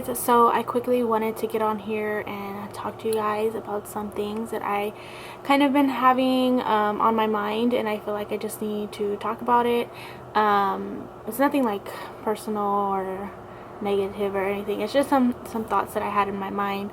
guys, so I quickly wanted to get on here and talk to you guys about some things that I kind of been having on my mind, and I feel like I just need to talk about it. It's nothing like personal or negative or anything. It's just some thoughts that I had in my mind.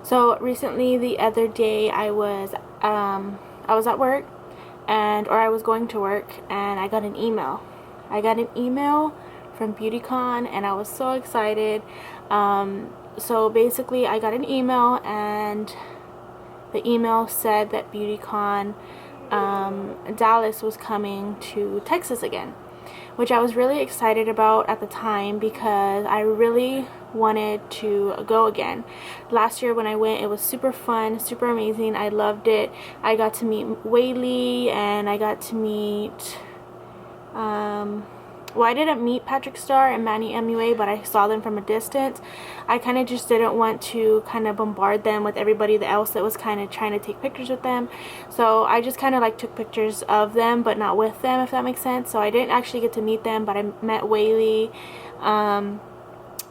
So recently, the other day, I was at work, or I was going to work, and I got an email. From BeautyCon, and I was so excited. So basically I got an email, and the email said that BeautyCon Dallas was coming to Texas again, which I was really excited about at the time because I really wanted to go again. Last year when I went, it was super fun, super amazing. I loved it. I got to meet Whaley, and I got to meet well, I didn't meet Patrick Star and Manny MUA, but I saw them from a distance. I kind of just didn't want to kind of bombard them with everybody else that was kind of trying to take pictures with them. So I just kind of like took pictures of them, but not with them, if that makes sense. So I didn't actually get to meet them, but I met Whaley.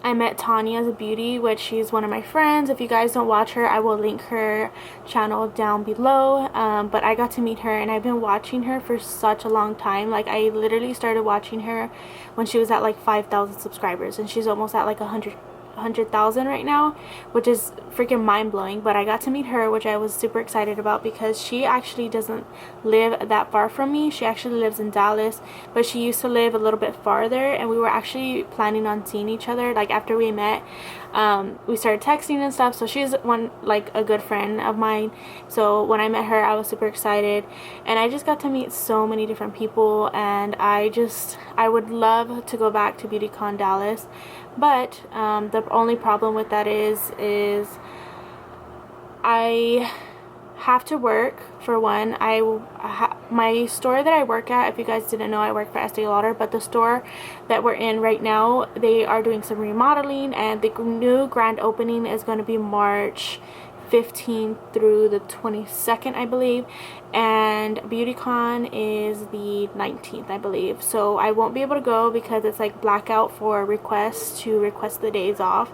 I met Thanias Beauty, which she's one of my friends. If you guys don't watch her, I will link her channel down below. But I got to meet her, and I've been watching her for such a long time. Like, I literally started watching her when she was at like 5,000 subscribers, and she's almost at like 100,000 right now, which is freaking mind-blowing. But I got to meet her, which I was super excited about because she actually doesn't live that far from me. She actually lives in Dallas, but she used to live a little bit farther, and we were actually planning on seeing each other. Like, after we met, we started texting and stuff. So she's a good friend of mine. So when I met her, I was super excited, and I just got to meet so many different people, and I would love to go back to BeautyCon Dallas. But the only problem with that is I have to work. For one, my store that I work at, if you guys didn't know, I work for Estee Lauder, but the store that we're in right now, they are doing some remodeling, and the new grand opening is going to be March 15th through the 22nd, I believe, and BeautyCon is the 19th, I believe. So I won't be able to go because it's like blackout for requests to request the days off.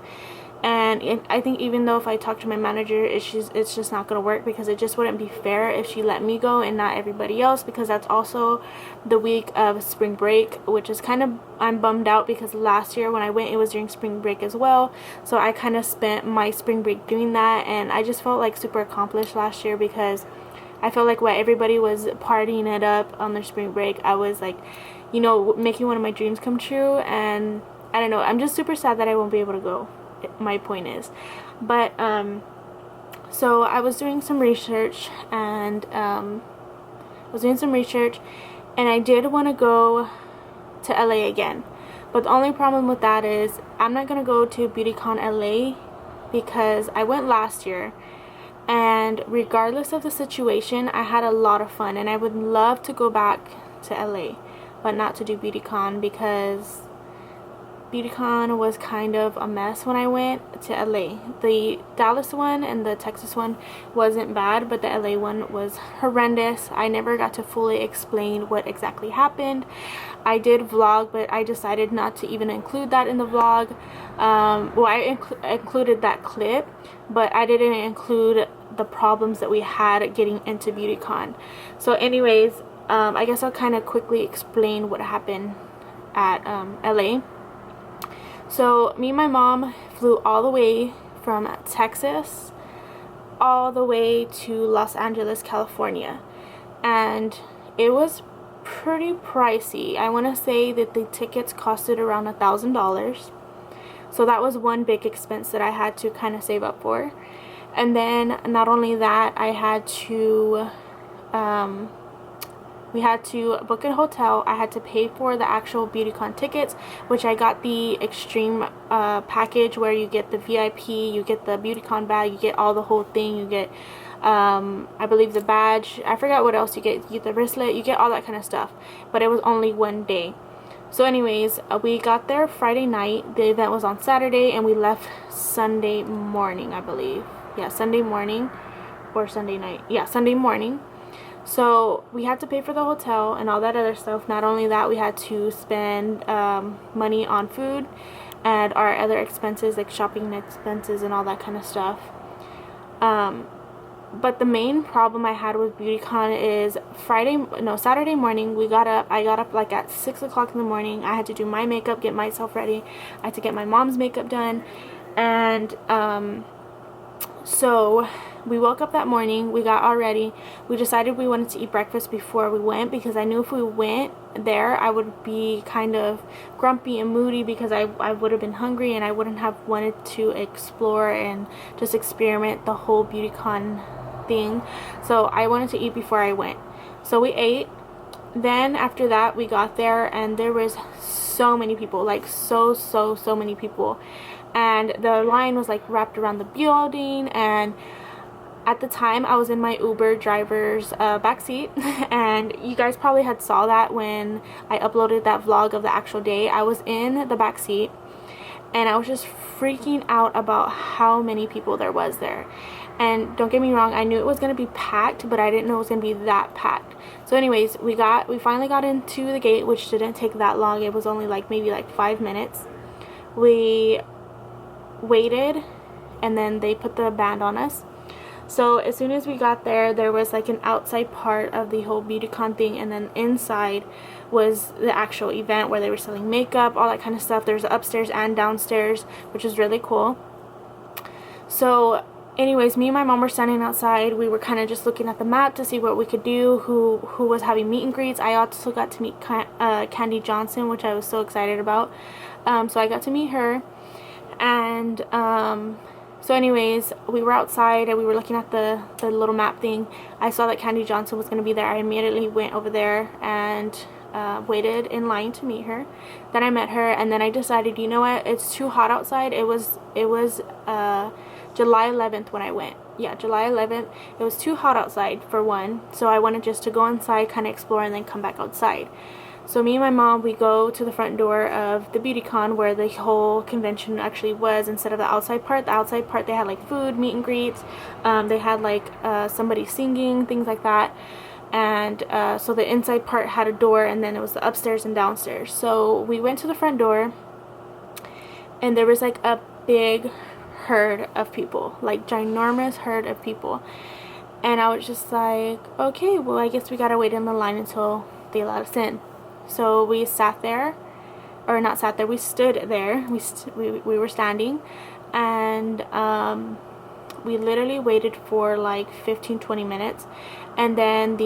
And I think even though if I talk to my manager, it's just not going to work, because it just wouldn't be fair if she let me go and not everybody else, because that's also the week of spring break, which is kind of, I'm bummed out because last year when I went, it was during spring break as well. So I kind of spent my spring break doing that, and I just felt like super accomplished last year because I felt like while everybody was partying it up on their spring break, I was like, you know, making one of my dreams come true. And I don't know, I'm just super sad that I won't be able to go. My point is. But so I was doing some research, and I did want to go to LA again, but the only problem with that is I'm not gonna go to BeautyconLA because I went last year, and regardless of the situation, I had a lot of fun, and I would love to go back to LA, but not to do BeautyCon because BeautyCon was kind of a mess when I went to LA. The Dallas one and the Texas one wasn't bad, but the LA one was horrendous. I never got to fully explain what exactly happened. I did vlog, but I decided not to even include that in the vlog. Well, I included that clip, but I didn't include the problems that we had getting into BeautyCon. So anyways, I guess I'll kind of quickly explain what happened at LA. So me and my mom flew all the way from Texas all the way to Los Angeles, California, and it was pretty pricey. I want to say that the tickets costed around $1,000. So that was one big expense that I had to kind of save up for. And then not only that, I had to we had to book a hotel. I had to pay for the actual BeautyCon tickets, which I got the extreme package where you get the VIP, you get the BeautyCon bag, you get all the whole thing, you get I believe the badge, I forgot what else you get the bracelet, you get all that kind of stuff, but it was only one day. So anyways, we got there Friday night. The event was on Saturday, and we left Sunday morning, I believe. Yeah, Sunday morning or Sunday night. Yeah, Sunday morning. So we had to pay for the hotel and all that other stuff. Not only that, we had to spend money on food, and our other expenses like shopping expenses and all that kind of stuff. But the main problem I had with BeautyCon is Saturday morning I got up like at 6 o'clock in the morning. I had to do my makeup, get myself ready. I had to get my mom's makeup done. And so we woke up that morning, we got all ready. We decided we wanted to eat breakfast before we went, because I knew if we went there I would be kind of grumpy and moody, because I would have been hungry and I wouldn't have wanted to explore and just experiment the whole BeautyCon thing. So I wanted to eat before I went. So we ate. Then after that we got there and there was so many people, like so many people, and the line was like wrapped around the building. And at the time I was in my Uber driver's backseat, and you guys probably had saw that when I uploaded that vlog of the actual day. I was in the backseat and I was just freaking out about how many people there was there. And don't get me wrong, I knew it was going to be packed, but I didn't know it was going to be that packed. So anyways, we finally got into the gate, which didn't take that long. It was only like maybe like 5 minutes. We waited and then they put the band on us. So as soon as we got there, there was like an outside part of the whole BeautyCon thing, and then inside was the actual event where they were selling makeup, all that kind of stuff. There's upstairs and downstairs, which is really cool. So anyways, me and my mom were standing outside. We were kind of just looking at the map to see what we could do, who was having meet and greets. I also got to meet Candy Johnson, which I was so excited about. So I got to meet her. And so anyways, we were outside and we were looking at the little map thing. I saw that Candy Johnson was going to be there. I immediately went over there and waited in line to meet her. Then I met her, and then I decided, you know what, it's too hot outside. It was July 11th when I went. Yeah, July 11th. It was too hot outside for one, so I wanted just to go inside, kind of explore, and then come back outside. So me and my mom, we go to the front door of the BeautyCon where the whole convention actually was, instead of the outside part. The outside part, they had like food, meet and greets. They had like somebody singing, things like that. And so the inside part had a door, and then it was the upstairs and downstairs. So we went to the front door, and there was like a big herd of people, like ginormous herd of people. And I was just like, okay, well, I guess we gotta wait in the line until they allowed us in. So we sat there, or not sat there, we stood there. We were standing, and we literally waited for like 15-20 minutes. And then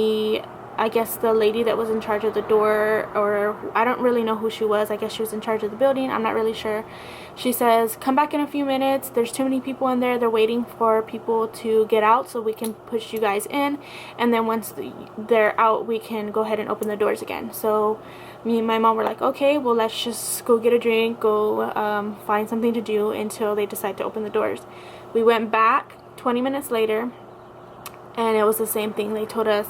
I guess the lady that was in charge of the door, or I don't really know who she was, I guess she was in charge of the building, I'm not really sure. She says, come back in a few minutes, there's too many people in there, they're waiting for people to get out so we can push you guys in, and then once they're out we can go ahead and open the doors again. So me and my mom were like, okay, well, let's just go get a drink, go find something to do until they decide to open the doors. We went back 20 minutes later, and it was the same thing. They told us,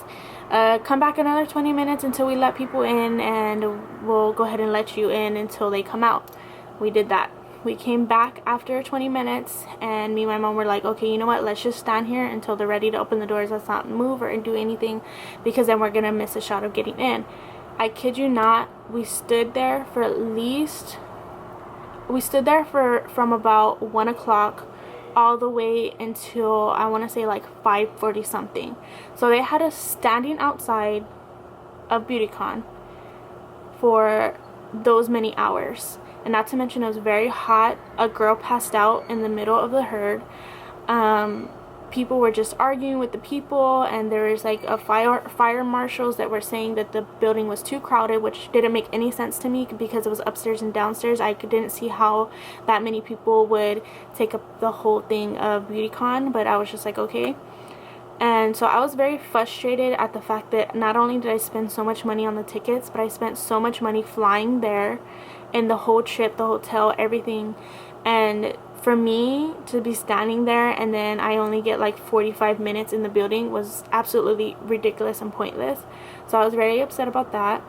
come back another 20 minutes until we let people in, and we'll go ahead and let you in until they come out. We did that. We came back after 20 minutes, and me and my mom were like, okay, you know what, let's just stand here until they're ready to open the doors. Let's not move or do anything, because then we're gonna miss a shot of getting in. I kid you not, we stood there for from about 1 o'clock all the way until, I want to say, like 5:40 something. So they had us standing outside of BeautyCon for those many hours. And not to mention, it was very hot. A girl passed out in the middle of the herd. People were just arguing with the people, and there was like a fire marshals that were saying that the building was too crowded, which didn't make any sense to me because it was upstairs and downstairs. I didn't see how that many people would take up the whole thing of BeautyCon, but I was just like, okay. And so I was very frustrated at the fact that not only did I spend so much money on the tickets, but I spent so much money flying there, and the whole trip, the hotel, everything. And for me to be standing there and then I only get like 45 minutes in the building was absolutely ridiculous and pointless. So I was very upset about that.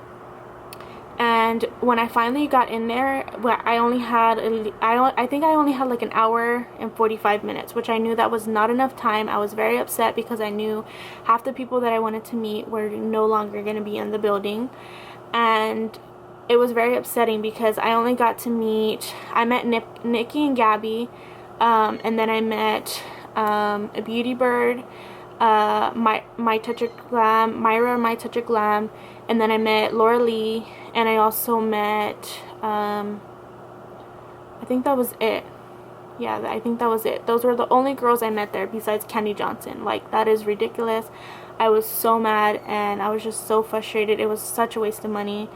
And when I finally got in there, I think I only had like an hour and 45 minutes, which I knew that was not enough time. I was very upset because I knew half the people that I wanted to meet were no longer going to be in the building. And it was very upsetting because I only got to meet, I met Nikki and Gabby, and then I met a Beauty Bird, My Touch of Glam, Myra, My Touch of Glam, and then I met Laura Lee, and I also met, I think that was it. Yeah, I think that was it. Those were the only girls I met there besides Candy Johnson. Like, that is ridiculous. I was so mad and I was just so frustrated. It was such a waste of money.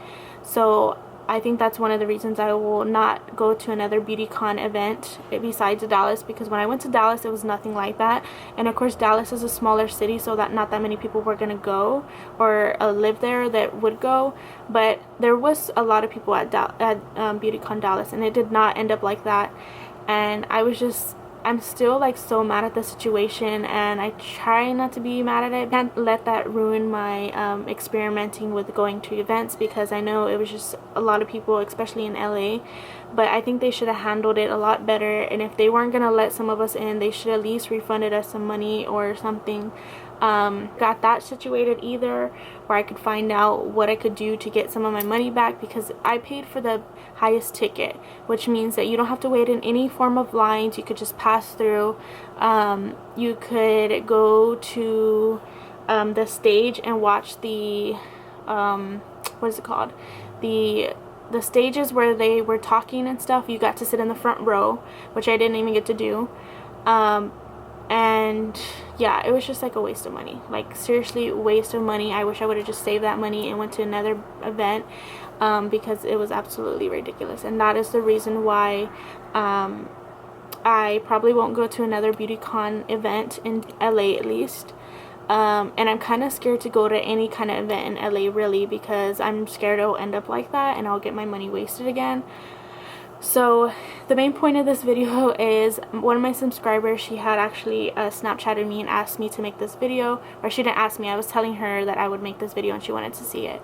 So I think that's one of the reasons I will not go to another BeautyCon event besides Dallas, because when I went to Dallas, it was nothing like that. And of course, Dallas is a smaller city, so that not that many people were gonna go or live there that would go. But there was a lot of people at BeautyCon Dallas, and it did not end up like that. And I'm still like so mad at the situation, and I try not to be mad at it. I can't let that ruin my experimenting with going to events, because I know it was just a lot of people, especially in LA. But I think they should have handled it a lot better, and if they weren't gonna let some of us in, they should at least refunded us some money or something. Got that situated either, where I could find out what I could do to get some of my money back, because I paid for the highest ticket, which means that you don't have to wait in any form of lines. You could just pass through. You could go to the stage and watch the what is it called, the stages where they were talking and stuff. You got to sit in the front row, which I didn't even get to do. And yeah, it was just like a waste of money, like seriously waste of money. I wish I would have just saved that money and went to another event, because it was absolutely ridiculous. And that is the reason why I probably won't go to another BeautyCon event in LA, at least. And I'm kind of scared to go to any kind of event in LA, really, because I'm scared it'll end up like that and I'll get my money wasted again. So the main point of this video is, one of my subscribers, she had actually Snapchatted me and asked me to make this video. Or she didn't ask me, I was telling her that I would make this video and she wanted to see it.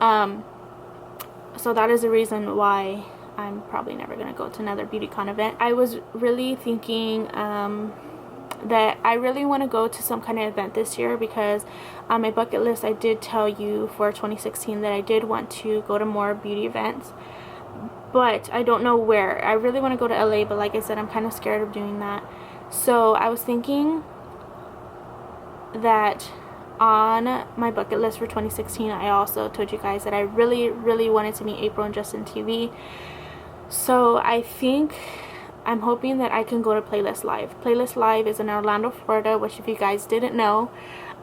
So that is the reason why I'm probably never going to go to another BeautyCon event. I was really thinking that I really want to go to some kind of event this year, because on my bucket list I did tell you for 2016 that I did want to go to more beauty events. But I don't know where. I really want to go to LA, but like I said, I'm kind of scared of doing that. So I was thinking that on my bucket list for 2016, I also told you guys that I really, really wanted to meet April and Justin TV. So I'm hoping that I can go to Playlist Live. Playlist Live is in Orlando, Florida, which, if you guys didn't know,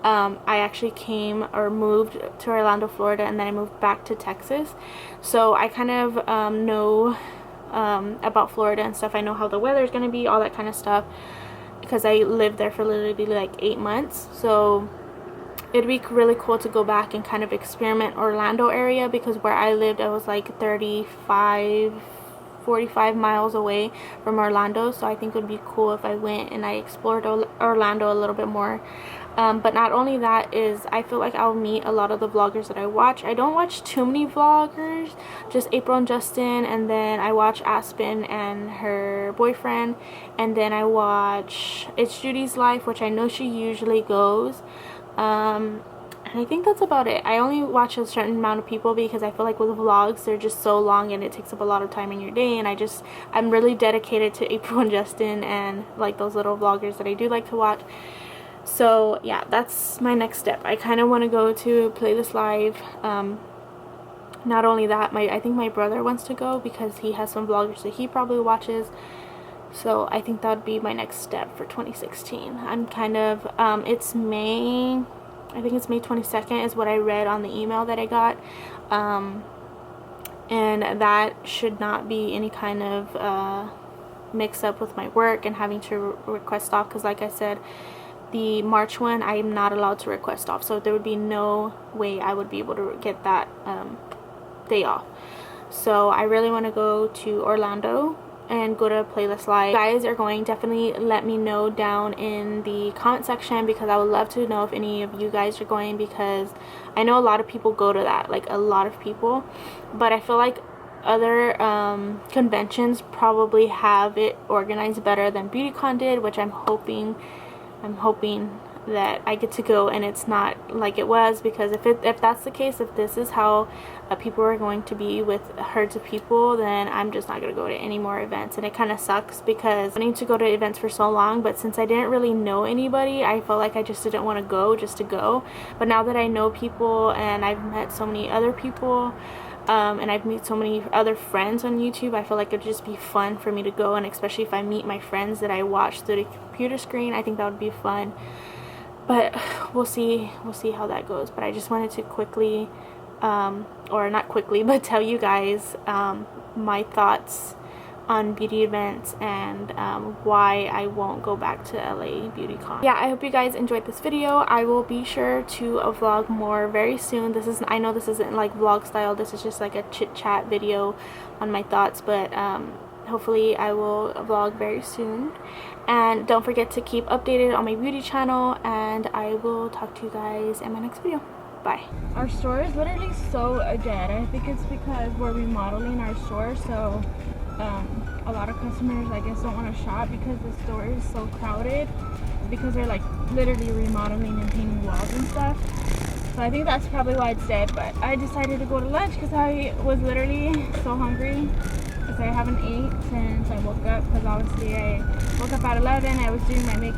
I actually moved to Orlando, Florida, and then I moved back to Texas. So I kind of know about Florida and stuff. I know how the weather is going to be, all that kind of stuff, because I lived there for literally like 8 months. So it'd be really cool to go back and kind of experiment Orlando area, because where I lived, I was like 45 miles away from Orlando. So I think it would be cool if I went and I explored Orlando a little bit more. But not only that, is I feel like I'll meet a lot of the vloggers that I watch. I don't watch too many vloggers, just April and Justin, and then I watch Aspen and her boyfriend, and then I watch It's Judy's Life, which I know she usually goes. And I think that's about it. I only watch a certain amount of people, because I feel like with vlogs, they're just so long and it takes up a lot of time in your day, and I'm really dedicated to April and Justin and like those little vloggers that I do like to watch. So yeah, that's my next step. I kind of want to go to Playlist Live. Not only that, I think my brother wants to go, because he has some vloggers that he probably watches. So I think that would be my next step for 2016. I'm kind of, it's May, I think it's May 22nd is what I read on the email that I got. And that should not be any kind of mix up with my work and having to request off, because like I said, the March one, I am not allowed to request off, so there would be no way I would be able to get that day off. So I really want to go to Orlando and go to Playlist Live. If you guys are going, definitely let me know down in the comment section, because I would love to know if any of you guys are going, because I know a lot of people go to that, like a lot of people, but I feel like other conventions probably have it organized better than BeautyCon did, which I'm hoping that I get to go and it's not like it was, because if that's the case, if this is how people are going to be with herds of people, then I'm just not going to go to any more events. And it kind of sucks because I need to go to events for so long, but since I didn't really know anybody, I felt like I just didn't want to go just to go. But now that I know people and I've met so many other people, and I've met so many other friends on YouTube, I feel like it would just be fun for me to go. And especially if I meet my friends that I watch through the computer screen, I think that would be fun. But we'll see how that goes. But I just wanted to quickly, or not quickly, but tell you guys my thoughts on beauty events and why I won't go back to LA BeautyCon. Yeah, I hope you guys enjoyed this video. I will be sure to vlog more very soon. I know this isn't like vlog style, this is just like a chit chat video on my thoughts, but hopefully I will vlog very soon. And don't forget to keep updated on my beauty channel, and I will talk to you guys in my next video. Bye. Our store is literally so dead. I think it's because we're remodeling our store, so a lot of customers, I guess, don't want to shop because the store is so crowded, because they're like literally remodeling and painting walls and stuff. So I think that's probably why it's dead. But I decided to go to lunch because I was literally so hungry, because I haven't ate since I woke up, because obviously I woke up at 11. I was doing my makeup.